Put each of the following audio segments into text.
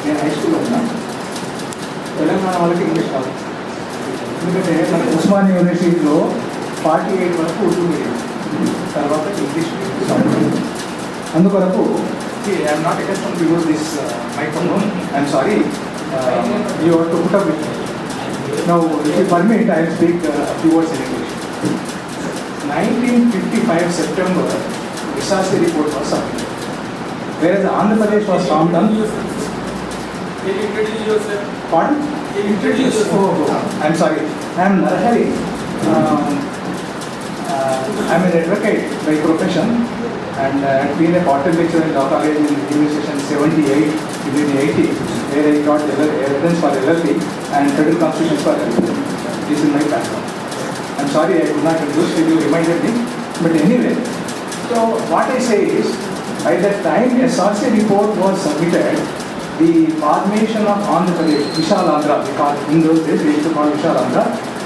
నేను హై స్కూల్లో ఉన్నా. తెలంగాణ వాళ్ళకి ఇంగ్లీష్ కాదు, ఎందుకంటే మన ఉస్మానియా యూనివర్సిటీలో 48 వరకు ఉర్దూ మీడియం, తర్వాత ఇంగ్లీష్ మీడియం. అందుకొరకు I'm not accustomed to use this microphone. I'm sorry. You have to put up with me. Now, if you permit, I will speak a few words in English. 1955 September, TRC report was submitted. Whereas Andhra Pradesh was formed on. Can you introduce yourself? Pardon? Can you introduce yourself? Oh, I'm sorry. I'm Narahari. I'm an advocate by profession, and I've been a part lecturer in law college in administration 78 to 80, where I got evidence for LLB and federal constitutions for LLB. This is my background. I'm sorry I could not introduce you, you reminded me. But anyway, so what I say is, by the time a CHARCHA report was submitted, the formation of Andhra Pradesh, Vishal Andhra, because in those days we used to call Vishal Andhra,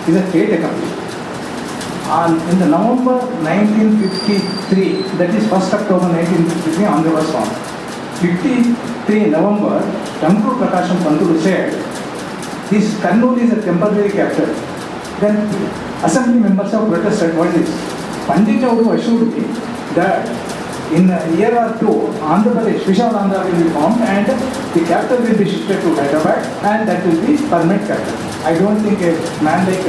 is a fait accompli. In the November 1953, that is 1st October 1953, Andhra was formed. 53 November, Tamkur Prakasham Pantulu said, this Kannur is a temporary capital. Then assembly members have protested, what is this? Pandit Avadu assured me that in a year or two, Andhra Pradesh, Vishal Andhra will be formed and the capital will be shifted to Hyderabad and that will be permanent capital. I don't think a man like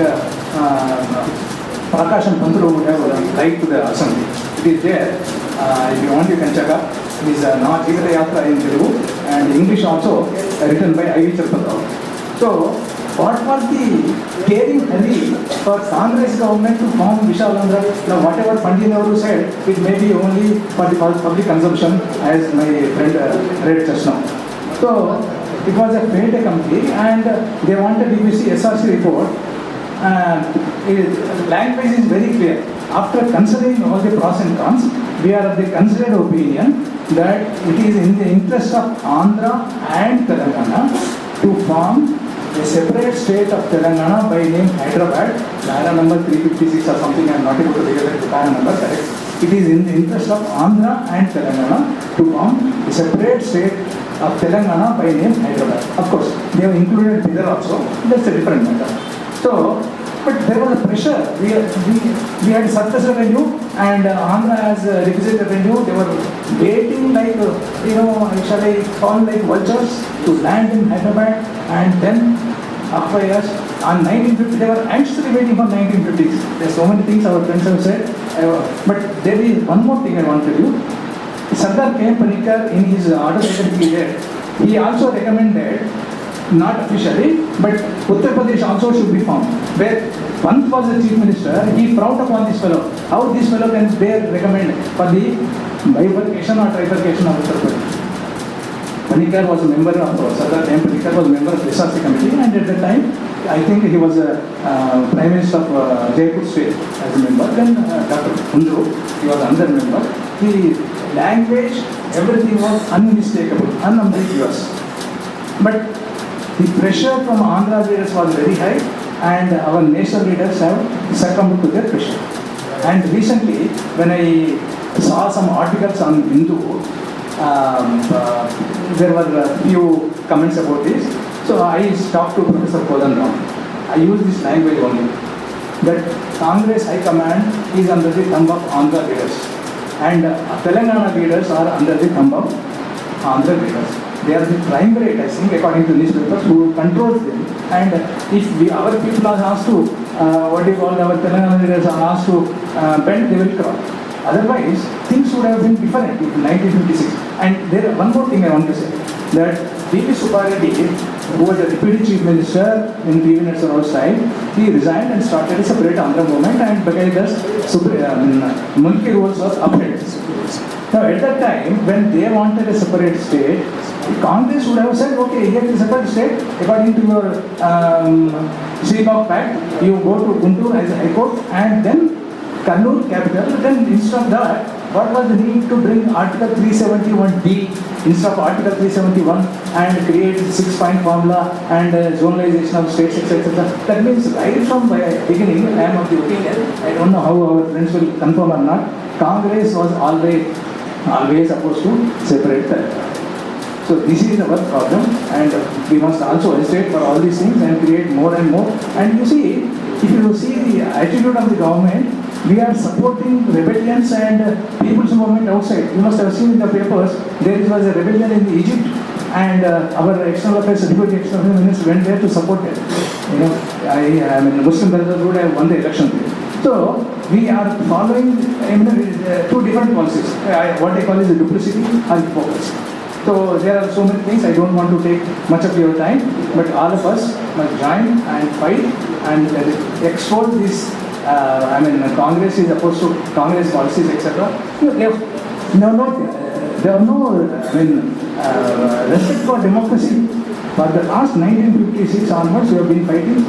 Prakasham Pantulu would have lied to the assembly. It is there. If you want, you can check up. It is Naa Jivata Yatra in Telugu and English also written by I.V. Chirpatao. So, what was the caring hurry for Congress government to form Vishal Andhra? Now, whatever Pandit Avadu said, it may be only for the public consumption, as my friend read just now. So, it was a fait accompli, and they wanted DBC SRC report. Language is very clear. After considering all the pros and cons, we are of the considered opinion that it is in the interest of Andhra and Telangana to form a separate state of Telangana by name Hyderabad, Para number 356 or something, I am not able to recollect the Para number, correct. It is in the interest of Andhra and Telangana to form a separate state of Telangana by name Hyderabad. Of course, they have included Bidar also, that's a different matter. So, but there was a pressure. We had surplus revenue and Andhra has requisite revenue. They were waiting like, shall I call like vultures to land in Hyderabad, and then after years, on 1950, they were anxiously waiting for 1950s. There are so many things our friends have said. But there is one more thing I want to tell you. Sardar K. Panikkar, in his order second period, he also recommended, not officially, but Uttar Pradesh also should be formed. Where Pant was the chief minister, he frowned upon this fellow. How this fellow can recommend for the bifurcation or trifurcation of Uttar Pradesh? Panikkar was a member of, Sardar K. Panikkar was a member of the SRC committee, and at that time, I think he was a Prime Minister of Jaipur state as a member. Then Dr. Hundru, he was another member. The language, everything was unmistakable, unambiguous. But the pressure from Andhra leaders was very high, and our national leaders have succumbed to their pressure. And recently, when I saw some articles on Hindu, there were a few comments about this. So I talked to Professor Kodanram. I use this language only, that Congress High Command is under the thumb of Andhra leaders, and Telangana leaders are under the thumb of Andhra leaders. They are the triumvirate, I think, according to newspapers, who controls them. And if our people are asked to, our Telangana leaders are asked to bend, they will crawl. Otherwise, things would have been different in 1956. And there, one more thing I want to say, that V.P. Subbareddy, who was the deputy chief minister in P.V. Narasimha's time, he resigned and started a separate Andhra movement, and because thus Mulki rules was upheld. Now, at that time, when they wanted a separate state, Congress would have said, okay, here is a separate state, according to your Seacock Pact, you go to Guntur as a high court, and then Kannur capital. Then instead of that, what was the need to bring Article 371D instead of Article 371 and create 6-point formula and zonalization of states, etc. That means right from the beginning, I am of the opinion, I don't know how our friends will confirm or not, Congress was always opposed to separate the So this is our problem, and we must also hesitate for all these things and create more and more. And you see, if you see the attitude of the government, we are supporting rebellions and people's movement outside. You must have seen in the papers, there was a rebellion in Egypt, and our external affairs, deputy external affairs minister went there to support it. You know, I mean, Muslim brothers would have won the election. So we are following two different policies. What I call is the duplicity and focus. So there are so many things. I don't want to take much of your time, but all of us must join and fight and export this. Congress is opposed to Congress policies, etc. There are no respect for democracy. For the last 1956 onwards, we have been fighting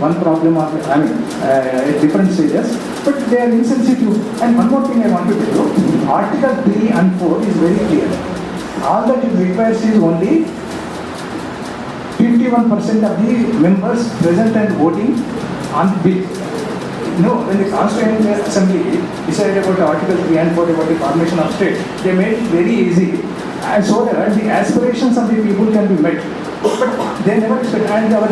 one problem at different stages, but they are insensitive. And one more thing I want to tell you, Article 3 and 4 is very clear. All that it requires is only 51% of the members present and voting on the bill. No, when the Constituent Assembly decided about Article 3 and 4 about the formation of state, they made it very easy, and so that the aspirations of the people can be met. But they never expect, and our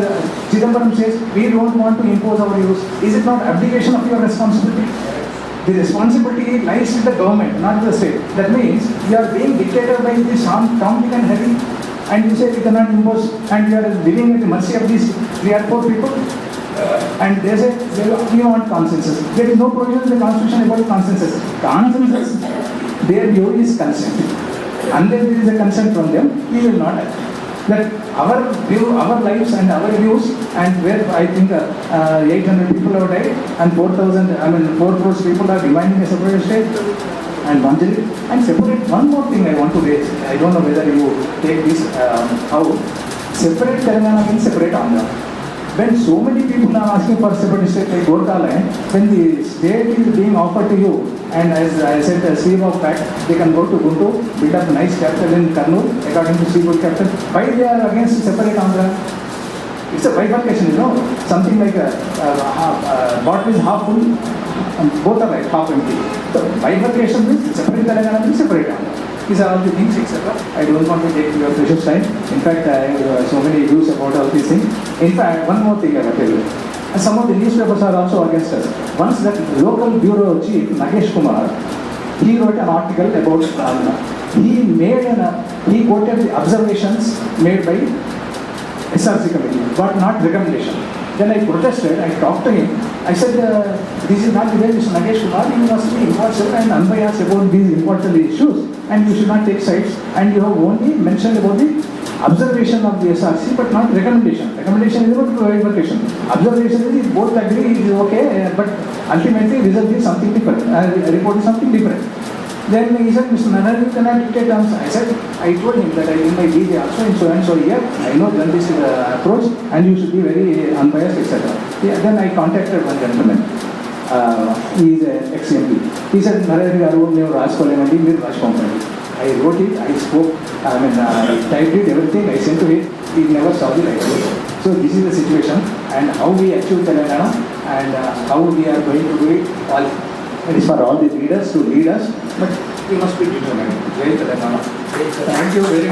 Chidambaram says, we don't want to impose our views. Is it not abdication of your responsibility? The responsibility lies with the government, not the state. That means you are being dictated by this Tom, Dick and Harry, and you say we cannot impose, and you are living at the mercy of these 3 or 4 people. And they say, we want consensus. There is no provision in the Constitution about consensus. Consensus, their view is consent. Unless there is a consent from them, we will not act. That our view, our lives and our views, and where I think 800 people have died, and 4 crores people are demanding a separate state, and Manjari, and separate. One more thing I want to raise, I don't know whether you take this out. Separate Telangana means separate Andhra. When so many people are asking for separate state like Gorkala, when the state is being offered to you, and as I said, the CEO of fact, they can go to Guntur, build up a nice capital in Kannur, according to CEO capital. Why they are against separate Andhra? It's a bifurcation, you know, something like a bottle is half full, and both are like half empty. So bifurcation means separate Telangana means separate Andhra. These are all the things, etc. I don't want to take your precious time. In fact, I have so many views about all these things. In fact, one more thing I will tell you. And some of the newspapers are also against us. Once that local bureau chief, Nagesh Kumar, he wrote an article about Andhra. He quoted the observations made by SRC committee, but not recommendation. Then I protested, I talked to him. I said, this is not the way Mr. Nagesh Kumar, you must be impartial and unbiased about these important issues, and you should not take sides, and you have only mentioned about the observation of the SRC, but not recommendation. Recommendation is about bifurcation. Observation is both agree, it is okay, but ultimately result is something different, report is something different. Then he said, Mr. Nanar, you cannot dictate terms. I said, I told him that I in my DJ also in so and so year, I know journalist approach, and you should be very unbiased, etc. Yeah, then I contacted one gentleman. He is an ex-MP. He said, Narar, you Raskolemandi, Mir Rajkompandi. I wrote it, I spoke, I typed it, everything, I sent to him. He never saw the light. So this is the situation, and how we achieve Telangana, and how we are going to do it. It is for all the leaders to lead us, but we must be determined. Jai Telangana. Thank you very much.